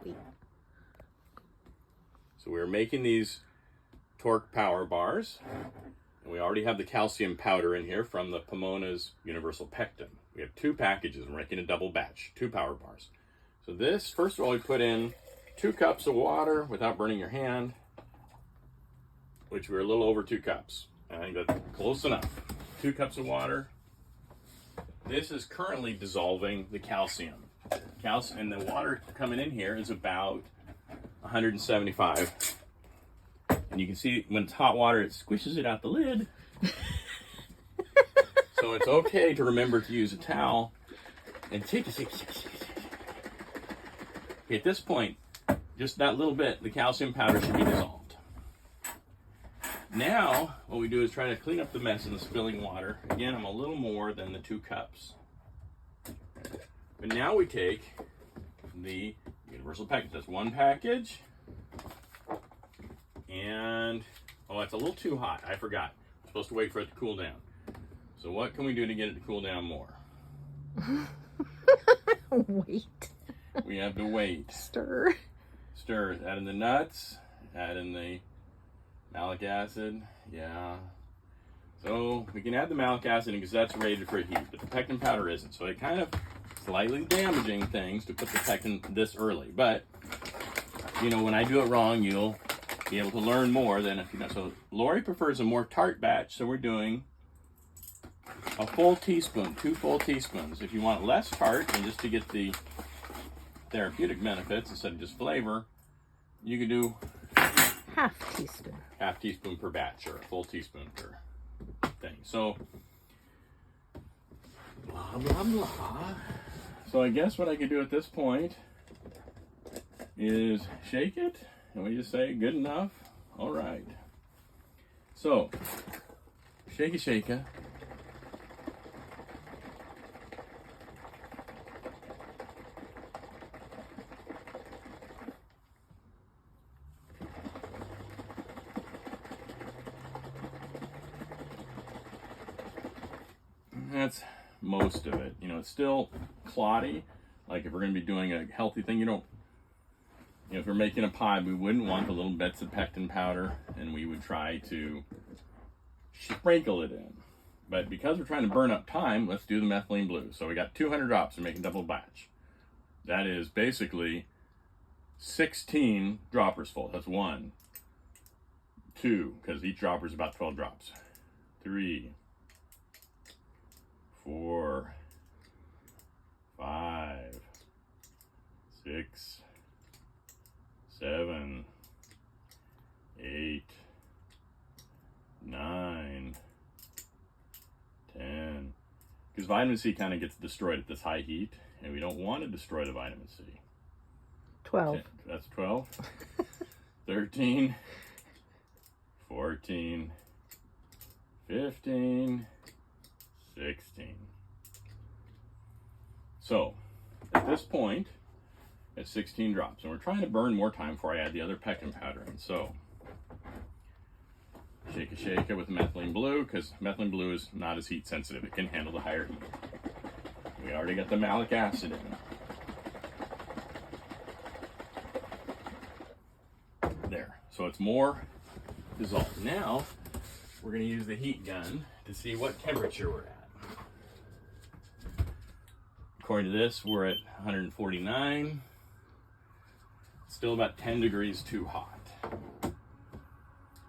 Sweet. So we're making these torque power bars. And we already have the calcium powder in here from the Pomona's Universal Pectin. We have 2 packages. We're making a double batch, 2 power bars. So this, first of all, we put in 2 cups of water without burning your hand, which we're a little over 2 cups. I think that's close enough. 2 cups of water. This is currently dissolving the calcium. And the water coming in here is about 175. And you can see when it's hot water, it squishes it out the lid. So it's okay to remember to use a towel and take a at this point, just that little bit, the calcium powder should be dissolved. Now, what we do is try to clean up the mess in the spilling water. Again, I'm a little more than the 2 cups. But now we take the Universal Package. That's 1 package. And, oh, it's a little too hot. I forgot. I'm supposed to wait for it to cool down. So what can we do to get it to cool down more? Wait. We have to wait. Stir. Stir. Add in the nuts. Add in the malic acid. Yeah. So we can add the malic acid because that's rated for heat, but the pectin powder isn't. So it kind of slightly damaging things to put the pectin this early. But, you know, when I do it wrong, you'll be able to learn more than if you know. So Lori prefers a more tart batch, so we're doing a full teaspoon, 2 full teaspoons. If you want less tart and just to get the therapeutic benefits instead of just flavor, you can do half teaspoon. Half teaspoon per batch or a full teaspoon per thing. So, blah, blah, blah. So I guess what I could do at this point is shake it. And we just say, good enough. All right. So, shake it. That's most of it. You know, it's still clotty. Like if we're going to be doing a healthy thing, if we're making a pie, we wouldn't want the little bits of pectin powder, and we would try to sprinkle it in. But because we're trying to burn up time, let's do the methylene blue. So we got 200 drops to make a double batch. That is basically 16 droppers full. That's 1, 2, because each dropper is about 12 drops. 3, 4, 5, 6, 7, 8, 9, 10. Because vitamin C kind of gets destroyed at this high heat, and we don't want to destroy the vitamin C. 12. 10, that's 12. 13, 14, 15, 16. So, at this point, it's 16 drops. And we're trying to burn more time before I add the other pectin powder in. So, shake it with methylene blue, because methylene blue is not as heat sensitive. It can handle the higher heat. We already got the malic acid in. There. So it's more dissolved. Now, we're going to use the heat gun to see what temperature we're at. According to this, we're at 149. Still about 10 degrees too hot.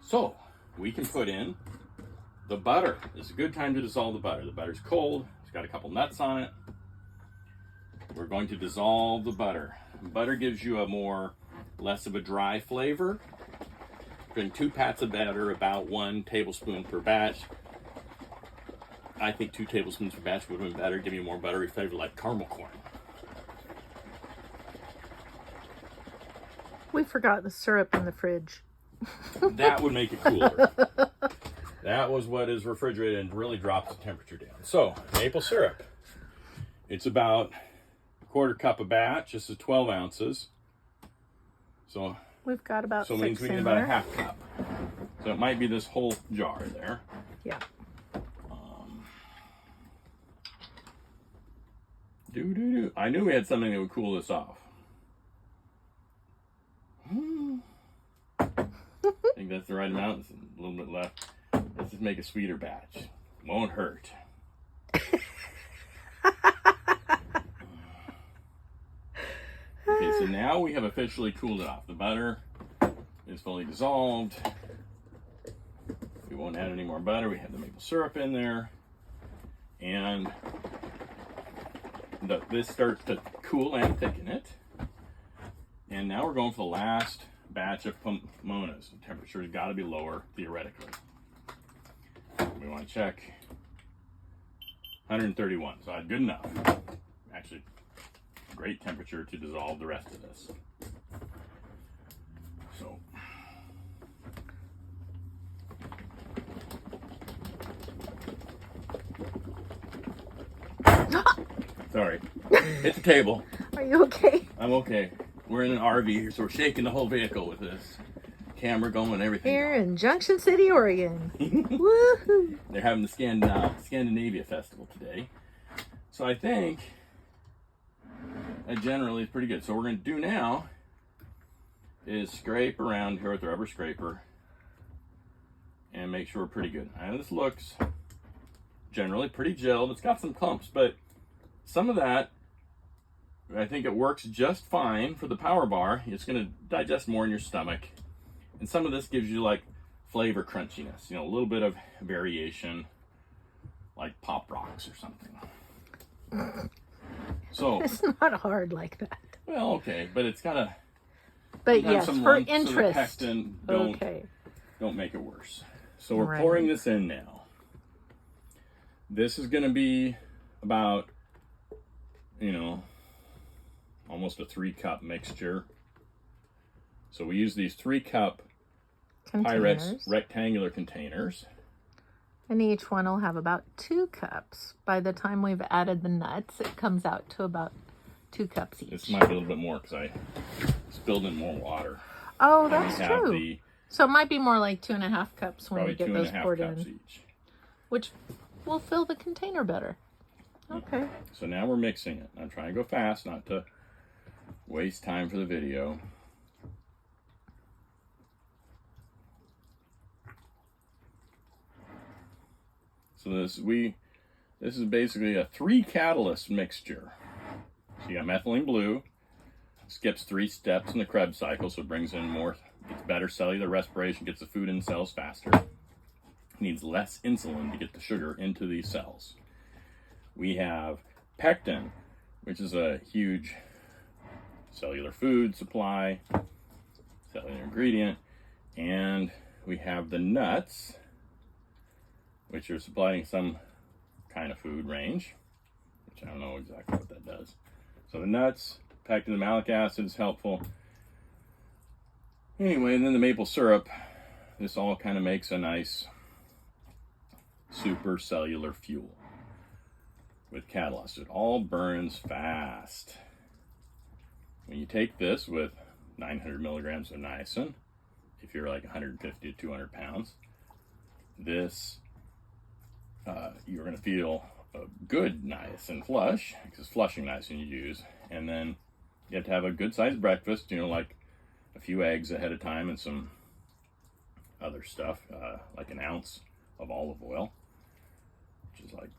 So, we can put in the butter. This is a good time to dissolve the butter. The butter's cold. It's got a couple nuts on it. We're going to dissolve the butter. Butter gives you less of a dry flavor. Putting 2 pats of butter, about 1 tablespoon per batch. I think 2 tablespoons per batch would have been better, give you more buttery flavor like caramel corn. We forgot the syrup in the fridge. That would make it cooler. That was what is refrigerated and really drops the temperature down. So, maple syrup. It's about a 1/4 cup a batch. This is 12 ounces. So we've got about 6 it means we need about a 1/2 cup. So it might be this whole jar there. Yeah. I knew we had something that would cool this off. think that's the right amount. There's a little bit left. Let's just make a sweeter batch. Won't hurt. Okay, so now we have officially cooled it off. The butter is fully dissolved. We won't add any more butter. We have the maple syrup in there. And this starts to cool and thicken it. And now we're going for the last batch of pomonas. The temperature has got to be lower, theoretically. We want to check 131, so good enough. Actually, great temperature to dissolve the rest of this. So, sorry, hit the table. Are you okay? I'm okay. We're in an RV here, so we're shaking the whole vehicle with this camera going and everything. Here in Junction City, Oregon. Woohoo! They're having the Scandinavia Festival today. So I think that generally is pretty good. So what we're going to do now is scrape around here with the rubber scraper and make sure we're pretty good. Now this looks generally pretty gelled. It's got some clumps, but some of that, I think it works just fine for the power bar. It's going to digest more in your stomach. And some of this gives you like flavor crunchiness, you know, a little bit of variation, like Pop Rocks or something. So it's not hard like that. Well, okay, but it's got a. But yes, for interest. Pectin don't make it worse. So we're Right. pouring this in now. This is going to be about, you know, almost a 3-cup mixture. So we use these 3-cup Pyrex rectangular containers. And each one will have about 2 cups. By the time we've added the nuts, it comes out to about 2 cups each. This might be a little bit more because I spilled in more water. Oh, And that's we have true. So it might be more like 2.5 cups when probably you get those 2.5 poured cups in. each. Which will fill the container better. Okay. So now we're mixing it. I'm trying to go fast, not to waste time for the video. So this is basically a 3-catalyst mixture. So you got methylene blue, skips 3 steps in the Krebs cycle, so it brings in more, gets better cellular respiration, gets the food in cells faster. Needs less insulin to get the sugar into these cells. We have pectin, which is a huge cellular food supply, cellular ingredient, and we have the nuts, which are supplying some kind of food range, which I don't know exactly what that does. So the nuts, pectin, the malic acid is helpful. Anyway, and then the maple syrup, this all kind of makes a nice super cellular fuel with catalyst. It all burns fast. When you take this with 900 milligrams of niacin, if you're like 150 to 200 pounds, this you're going to feel a good niacin flush, because it's flushing niacin you use. And then you have to have a good sized breakfast, you know, like a few eggs ahead of time and some other stuff, like an ounce of olive oil, which is like,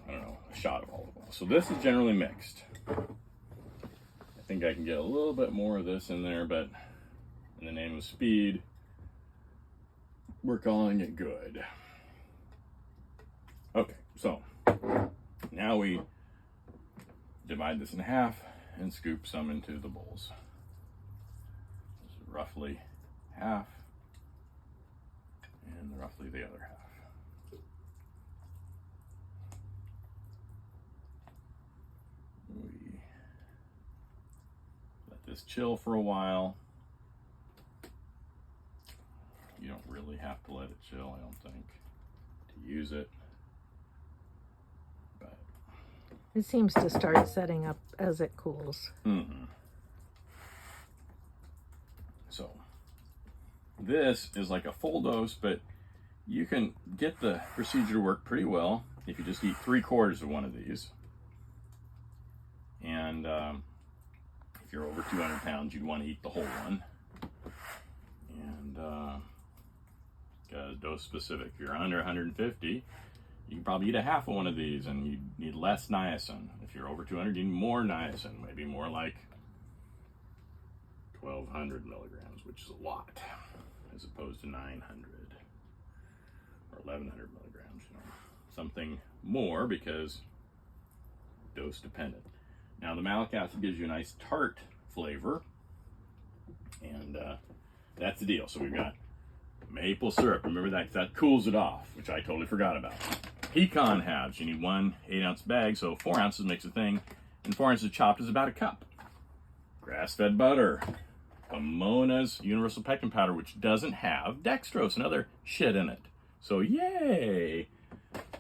I don't know, a shot of olive oil. So this is generally mixed. I think I can get a little bit more of this in there, but in the name of speed, we're calling it good. Okay, so now we divide this in half and scoop some into the bowls. This is roughly half and roughly the other half. We let this chill for a while. You don't really have to let it chill, I don't think, to use it. But It seems to start setting up as it cools. So this is like a full dose, but you can get the procedure to work pretty well if you just eat 3/4 of one of these. And if you're over 200 pounds, you'd want to eat the whole one. And dose specific. If you're under 150, you can probably eat a half of one of these, and you need less niacin. If you're over 200, you need more niacin, maybe more like 1,200 milligrams, which is a lot, as opposed to 900 or 1,100 milligrams. You know, something more because dose dependent. Now the malic acid gives you a nice tart flavor, and that's the deal. So we've got maple syrup. Remember that cools it off, which I totally forgot about. Pecan halves. You need 1 8-ounce bag, so 4 ounces makes a thing, and 4 ounces chopped is about a cup. Grass-fed butter. Pomona's universal pectin powder, which doesn't have dextrose and other shit in it. So yay!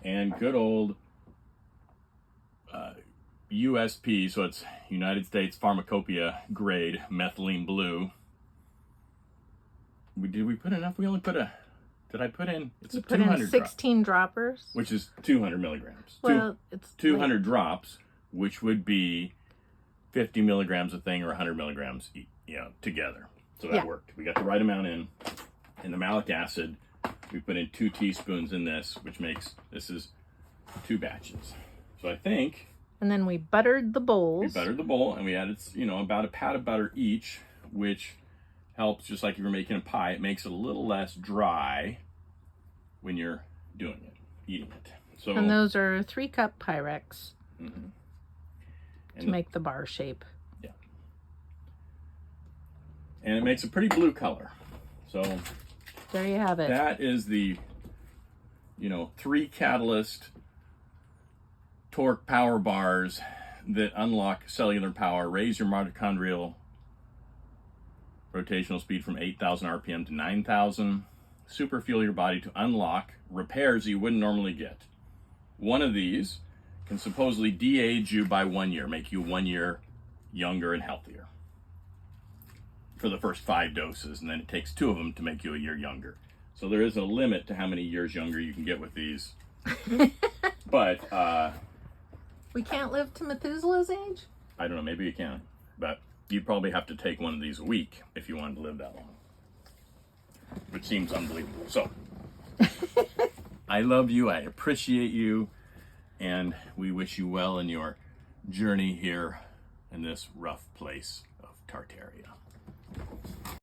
And good old USP, so it's United States Pharmacopoeia grade methylene blue. Did we put enough? We only put did I put in? It's You a put in 200 16 droppers. which is 200 milligrams. Well, it's 200 drops, which would be 50 milligrams a thing or 100 milligrams, together. So that Yeah. worked. We got the right amount in. And the malic acid, we put in 2 teaspoons in this, which makes, this is 2 batches. So I think And then we buttered the bowls. we buttered the bowl, and we added, about a pat of butter each, which helps, just like if you're making a pie, it makes it a little less dry when you're doing it, eating it. So, And those are 3-cup Pyrex mhm. to make the bar shape. Yeah. And it makes a pretty blue color. So There you have it. that is the, 3 catalyst torque power bars that unlock cellular power, raise your mitochondrial rotational speed from 8,000 RPM to 9,000, super fuel your body to unlock repairs you wouldn't normally get. One of these can supposedly de-age you by 1 year, make you 1 year younger and healthier for the first 5 doses, and then it takes 2 of them to make you a year younger. So there is a limit to how many years younger you can get with these. But We can't live to Methuselah's age? I don't know, maybe you can, but you'd probably have to take one of these a week if you wanted to live that long, which seems unbelievable. So I love you, I appreciate you, and we wish you well in your journey here in this rough place of Tartaria.